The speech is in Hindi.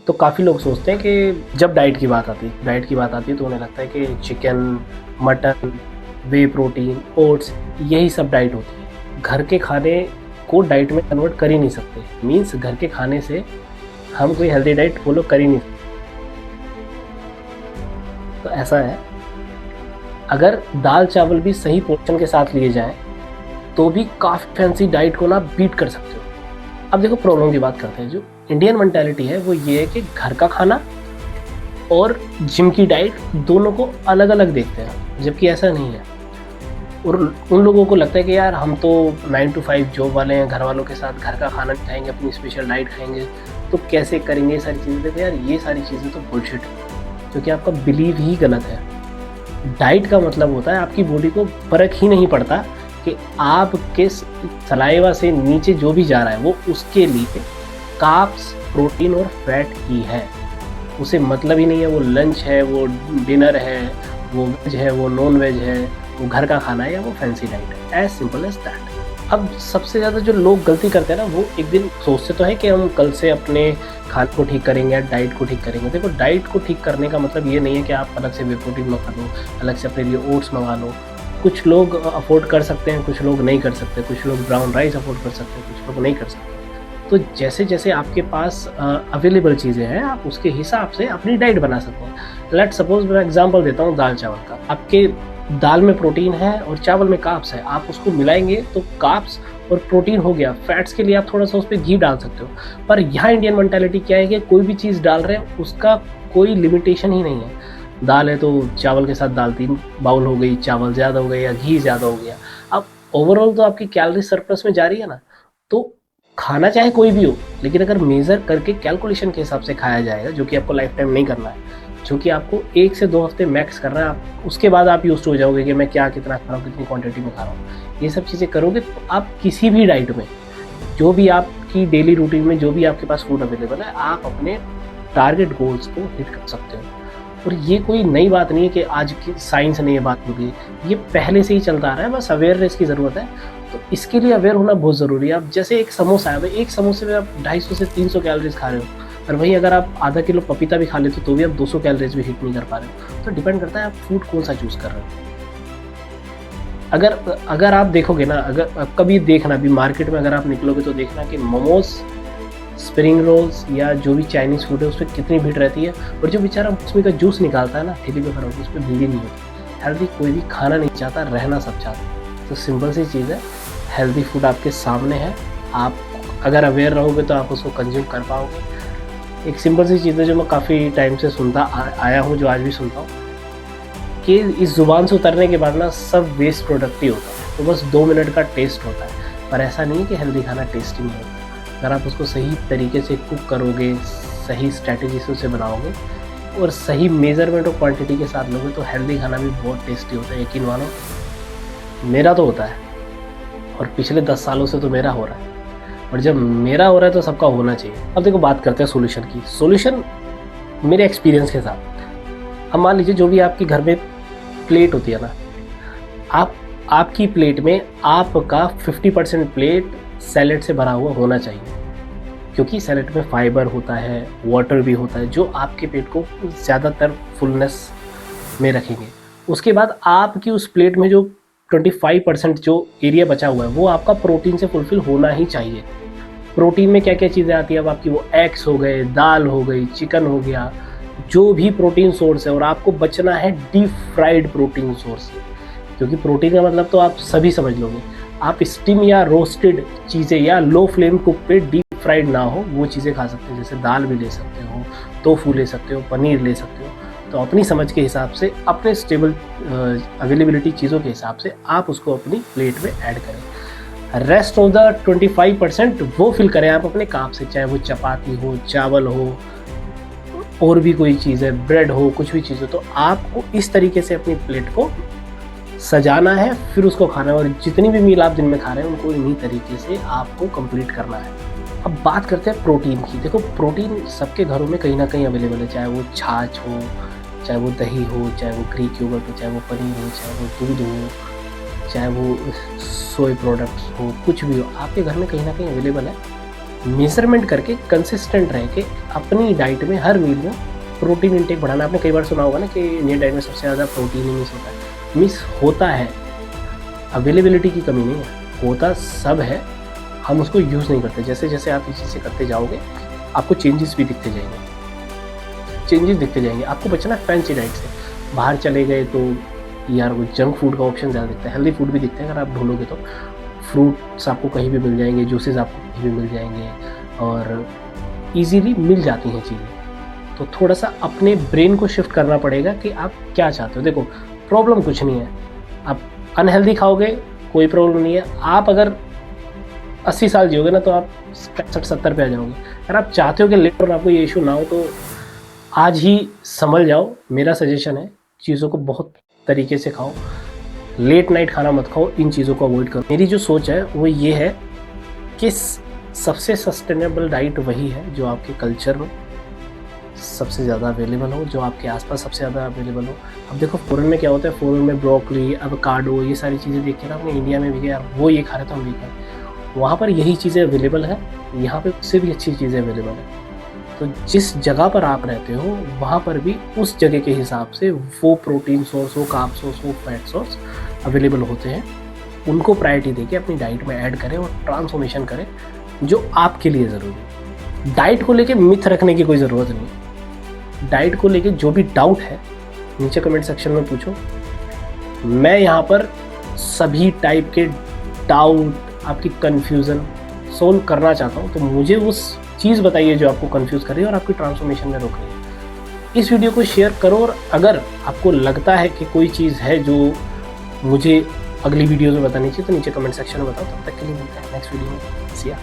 तो काफ़ी लोग सोचते हैं कि जब डाइट की बात आती है तो उन्हें लगता है कि चिकन, मटन, वे प्रोटीन, ओट्स यही सब डाइट होती है। घर के खाने को डाइट में कन्वर्ट कर ही नहीं सकते। मीन्स घर के खाने से हम कोई हेल्दी डाइट फॉलो कर ही नहीं सकते। तो ऐसा है, अगर दाल चावल भी सही पोर्शन के साथ लिए जाएं तो भी काफ़ी फैंसी डाइट को ना बीट कर सकते हो। अब देखो प्रॉब्लम की बात करते हैं। जो इंडियन मेंटालिटी है वो ये है कि घर का खाना और जिम की डाइट दोनों को अलग अलग देखते हैं, जबकि ऐसा नहीं है। और उन लोगों को लगता है कि यार हम तो 9 to 5 जॉब वाले हैं, घर वालों के साथ घर का खाना खाएंगे, अपनी स्पेशल डाइट खाएंगे, तो कैसे करेंगे ये सारी चीज़ें। देखो यार, ये सारी चीज़ें तो बुलशिट है, क्योंकि आपका बिलीव ही गलत है। डाइट का मतलब होता है आपकी बॉडी को फर्क ही नहीं पड़ता कि आपके सलाइवा से नीचे जो भी जा रहा है वो उसके लिए कार्ब्स, प्रोटीन और फैट ही है। उसे मतलब ही नहीं है वो लंच है, वो डिनर है, वो वेज है, वो नॉन वेज है, वो घर का खाना है या वो फैंसी डाइट है। As simple as that. अब सबसे ज़्यादा जो लोग गलती करते हैं ना, वो एक दिन सोचते तो है कि हम कल से अपने खाने को ठीक करेंगे, डाइट को ठीक करेंगे। देखो, डाइट को ठीक करने का मतलब ये नहीं है कि आप अलग से वे प्रोटीन मंगा लो, अलग से अपने लिए ओट्स मंगा लो। कुछ लोग अफोर्ड कर सकते हैं, कुछ लोग नहीं कर सकते। कुछ लोग ब्राउन राइस अफोर्ड कर सकते हैं, कुछ लोग नहीं कर सकते। तो जैसे जैसे आपके पास अवेलेबल चीज़ें हैं, आप उसके हिसाब से अपनी डाइट बना सकते हैं। लेट सपोज मैं एग्जांपल देता हूँ दाल चावल का। आपके दाल में प्रोटीन है और चावल में कार्ब्स है, आप उसको मिलाएंगे तो कार्ब्स और प्रोटीन हो गया। फैट्स के लिए आप थोड़ा सा उस पर घी डाल सकते हो। पर यहाँ इंडियन मेंटालिटी क्या है कि कोई भी चीज़ डाल रहे हैं उसका कोई लिमिटेशन ही नहीं है। दाल है तो चावल के साथ दाल 3 बाउल हो गई, चावल ज़्यादा हो गए या घी ज़्यादा हो गया। अब ओवरऑल तो आपकी कैलोरी सरप्लस में जा रही है ना। तो खाना चाहे कोई भी हो, लेकिन अगर मेज़र करके कैलकुलेशन के हिसाब से खाया जाएगा, जो कि आपको लाइफ टाइम नहीं करना है, जो कि आपको 1 से 2 हफ्ते मैक्स करना है, आप उसके बाद आप यूज्ड हो जाओगे कि मैं क्या कितना खा रहा हूँ, कितनी क्वांटिटी में खा रहा हूँ। ये सब चीज़ें करोगे तो आप किसी भी डाइट में, जो भी आपकी डेली रूटीन में जो भी आपके पास फूड अवेलेबल है, आप अपने टारगेट गोल्स को हिट कर सकते हो। और ये कोई नई बात नहीं है कि आज की साइंस ने ये बात बोली, ये पहले से ही चलता आ रहा है। बस अवेयरनेस की ज़रूरत है। तो इसके लिए अवेयर होना बहुत ज़रूरी है। अब जैसे एक समोसा है, भाई एक समोसे में आप 250 से 300 कैलोरीज खा रहे हो, और वहीं अगर आप आधा किलो पपीता भी खा लेते हो तो भी आप 200 कैलोरीज भी हिट नहीं कर पा रहे हो। तो डिपेंड करता है आप फूड कौन सा चूज़ कर रहे हो। अगर आप देखोगे ना, अगर कभी देखना भी मार्केट में अगर आप निकलोगे तो देखना कि मोमोज, स्प्रिंग रोल्स या जो भी चाइनीज़ फूड है उस पर कितनी भीड़ रहती है। और जो बेचारा उसमें का जूस निकालता है ना ठेली पे खड़ा होकर, उस पर भीड़ ही नहीं होती। हेल्दी कोई भी खाना नहीं चाहता, रहना सब चाहता। तो सिंपल सी चीज़ है, हेल्दी फूड आपके सामने है। आप अगर अवेयर रहोगे तो आप उसको कंज्यूम कर पाओगे। एक सिंपल सी चीज़ है जो मैं काफ़ी टाइम से सुनता आया हूँ, जो आज भी सुनता हूँ, कि इस ज़ुबान से उतरने के बाद ना सब वेस्ट प्रोडक्ट ही होता है। तो बस 2 मिनट का टेस्ट होता है। पर ऐसा नहीं है कि हेल्दी खाना टेस्टी नहीं होता। अगर आप उसको सही तरीके से कुक करोगे, सही स्ट्रैटेजी से उसे बनाओगे और सही मेज़रमेंट और क्वांटिटी के साथ लोगे, तो हेल्दी खाना भी बहुत टेस्टी होता है। यकीन मानो, मेरा तो होता है और पिछले 10 सालों से तो मेरा हो रहा है। और जब मेरा हो रहा है तो सबका होना चाहिए। अब देखो, बात करते हैं सोल्यूशन की। सोल्यूशन मेरे एक्सपीरियंस के साथ, अब मान लीजिए जो भी आपके घर में प्लेट होती है ना, आपकी प्लेट में आपका 50% प्लेट सैलेड से भरा हुआ होना चाहिए, क्योंकि सैलेड में फाइबर होता है, वाटर भी होता है, जो आपके पेट को ज़्यादातर फुलनेस में रखेंगे। उसके बाद आपकी उस प्लेट में जो 25% जो एरिया बचा हुआ है वो आपका प्रोटीन से फुलफिल होना ही चाहिए। प्रोटीन में क्या क्या चीज़ें आती है, अब आपकी वो एग्स हो गए, दाल हो गई, चिकन हो गया, जो भी प्रोटीन सोर्स है। और आपको बचना है डीप फ्राइड प्रोटीन सोर्स से, क्योंकि प्रोटीन का मतलब तो आप सभी समझ लोगे। आप स्टीम या रोस्टेड चीज़ें या लो फ्लेम कुक पे डीप फ्राइड ना हो वो चीज़ें खा सकते हैं। जैसे दाल भी ले सकते हो, टोफू ले सकते हो, पनीर ले सकते हो। तो अपनी समझ के हिसाब से, अपने स्टेबल अवेलेबिलिटी चीज़ों के हिसाब से आप उसको अपनी प्लेट में ऐड करें। रेस्ट ऑफ द 25% वो फिल करें आप अपने काम से, चाहे वो चपाती हो, चावल हो, और भी कोई चीज़ है, ब्रेड हो, कुछ भी चीज़ हो। तो आपको इस तरीके से अपनी प्लेट को सजाना है, फिर उसको खाना है। और जितनी भी मील आप दिन में खा रहे हैं उनको इन्हीं तरीके से आपको कंप्लीट करना है। अब बात करते हैं प्रोटीन की। देखो, प्रोटीन सबके घरों में कहीं ना कहीं अवेलेबल है, चाहे वो छाछ हो, चाहे वो दही हो, चाहे वो ग्रीक योगर्ट हो, चाहे वो पनीर हो, चाहे वो दूध हो, चाहे वो सोय प्रोडक्ट्स हो, कुछ भी हो, आपके घर में कहीं ना कहीं अवेलेबल है। मेजरमेंट करके कंसिस्टेंट रह के अपनी डाइट में हर मील में प्रोटीन इंटेक बढ़ाना। आपने कई बार सुना होगा ना कि इंडियन डाइट में सबसे ज़्यादा प्रोटीन ही मिस होता है। मिस होता है, अवेलेबिलिटी की कमी नहीं है, होता सब है, हम उसको यूज़ नहीं करते। जैसे जैसे आप ये चीज़ें करते जाओगे आपको चेंजेस भी दिखते जाएंगे। आपको बचना है फैंसी डाइट से। बाहर चले गए तो यार वो जंक फूड का ऑप्शन ज़्यादा दिखता है, हेल्दी फूड भी दिखते हैं अगर आप ढूंढोगे तो। फ्रूट्स आपको कहीं भी मिल जाएंगे, जूसेस आपको कहीं भी मिल जाएंगे और ईजीली मिल जाती हैं चीज़ें। तो थोड़ा सा अपने ब्रेन को शिफ्ट करना पड़ेगा कि आप क्या चाहते हो। देखो प्रॉब्लम कुछ नहीं है, आप अनहेल्दी खाओगे कोई प्रॉब्लम नहीं है। आप अगर 80 साल जियोगे ना तो आप 65-70 पे आ जाओगे। अगर आप चाहते हो कि लेटर आपको ये इशू ना हो तो आज ही संभल जाओ। मेरा सजेशन है, चीज़ों को बहुत तरीके से खाओ, लेट नाइट खाना मत खाओ, इन चीज़ों को अवॉइड करो। मेरी जो सोच है वो ये है कि सबसे सस्टेनेबल डाइट वही है जो आपके कल्चर में सबसे ज़्यादा अवेलेबल हो, जो आपके आसपास सबसे ज़्यादा अवेलेबल हो। अब देखो फॉरेन में क्या होता है, फॉरेन में ब्रोकली, एवोकाडो, ये सारी चीज़ें देख के ना अपने इंडिया में भी यार वो ये खा रहे तो हम भी खा रहे। वहाँ पर यही चीज़ें अवेलेबल है, यहाँ पे उससे भी अच्छी चीज़ें अवेलेबल है। तो जिस जगह पर आप रहते हो वहाँ पर भी उस जगह के हिसाब से वो प्रोटीन सोर्स, वो कार्ब सोर्स, वो फैट सोर्स अवेलेबल होते हैं। उनको प्रायोरिटी देके अपनी डाइट में ऐड करें और ट्रांसफॉर्मेशन करें जो आपके लिए ज़रूरी है। डाइट को लेके मिथ रखने की कोई ज़रूरत नहीं। डाइट को लेके जो भी डाउट है नीचे कमेंट सेक्शन में पूछो। मैं यहाँ पर सभी टाइप के डाउट, आपकी कन्फ्यूज़न सोल्व करना चाहता हूँ। तो मुझे उस चीज़ बताइए जो आपको कंफ्यूज कर रही है और आपकी ट्रांसफॉर्मेशन में रोक रही है। इस वीडियो को शेयर करो और अगर आपको लगता है कि कोई चीज़ है जो मुझे अगली वीडियो में बतानी चाहिए तो नीचे कमेंट सेक्शन में बताओ। तब तक के लिए मिलते हैं नेक्स्ट वीडियो में। सिया।